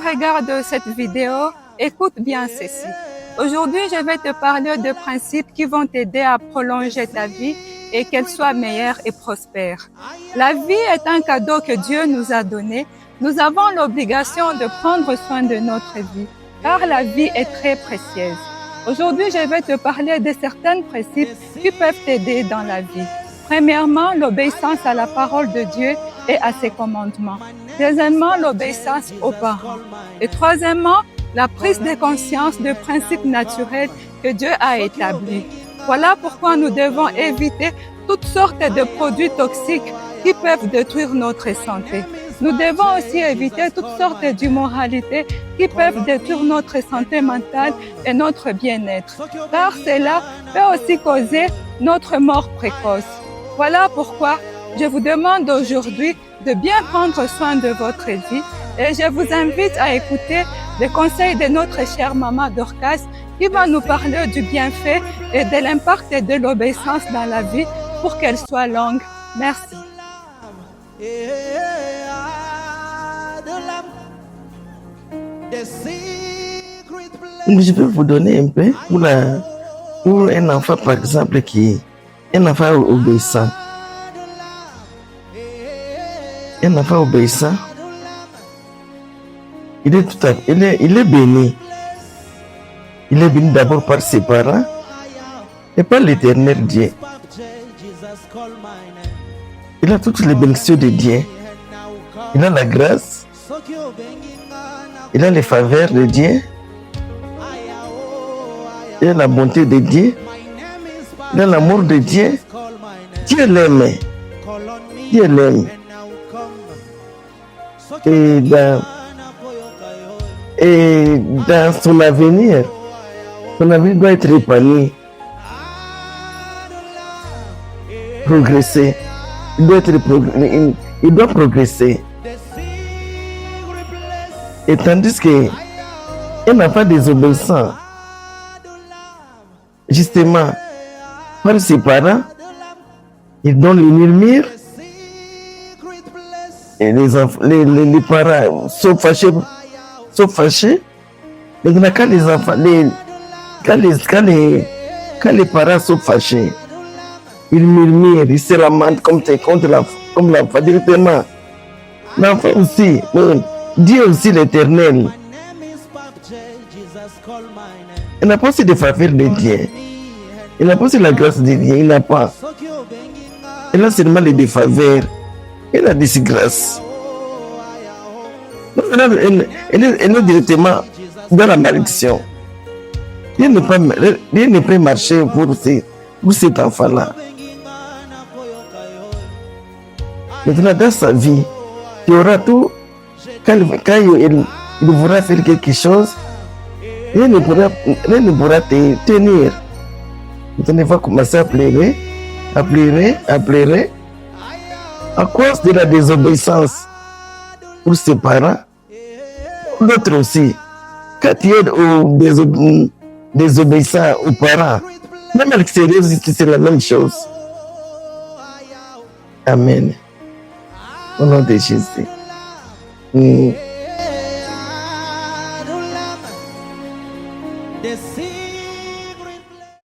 regardes cette vidéo, écoute bien ceci. Aujourd'hui, je vais te parler de principes qui vont t'aider à prolonger ta vie et qu'elle soit meilleure et prospère. La vie est un cadeau que Dieu nous a donné. Nous avons l'obligation de prendre soin de notre vie, car la vie est très précieuse. Aujourd'hui, je vais te parler de certains principes qui peuvent t'aider dans la vie. Premièrement, l'obéissance à la parole de Dieu et à ses commandements. Deuxièmement, l'obéissance aux parents. Et troisièmement, la prise de conscience de principes naturels que Dieu a établis. Voilà pourquoi nous devons éviter toutes sortes de produits toxiques qui peuvent détruire notre santé. Nous devons aussi éviter toutes sortes d'immoralités qui peuvent détruire notre santé mentale et notre bien-être, car cela peut aussi causer notre mort précoce. Voilà pourquoi je vous demande aujourd'hui de bien prendre soin de votre vie et je vous invite à écouter les conseils de notre chère maman Dorcas qui va nous parler du bienfait et de l'impact de l'obéissance dans la vie pour qu'elle soit longue. Merci. Je peux vous donner un peu pour un enfant, par exemple, un enfant obéissant. Un enfant obéissant, il est béni. Il est béni d'abord par ses parents et par l'Éternel Dieu. Il a toutes les bénédictions de Dieu. Il a la grâce. Il a les faveurs de Dieu. Il a la bonté de Dieu. Il a l'amour de Dieu. Dieu l'aime. Dieu l'aime. Et dans son avenir doit être épanoui, progresser. Il doit progresser. Et tandis qu'un enfant désobéissant, justement, par ses parents, il donne les murmures. Et les parents sont fâchés. Maintenant, quand les parents sont fâchés, ils murmurent, ils se lamentent contre l'enfant directement. L'enfant aussi, Dieu aussi l'Éternel. Il n'a pas aussi de faveur de Dieu. Il n'a pas aussi la grâce de Dieu. Il n'a pas. Il a seulement les défaveurs et la disgrâce. Elle est directement dans la malédiction. Dieu ne peut marcher pour cet enfant-là. Maintenant, dans sa vie, tu auras tout. Quand il voudra faire quelque chose, rien ne pourra te tenir. Maintenant, il va commencer à pleurer, à cause de la désobéissance pour ses parents, d'autres aussi. Quand tu es désobéissant aux parents, même à l'extérieur, c'est la même chose. Amen. Au nom de Jésus.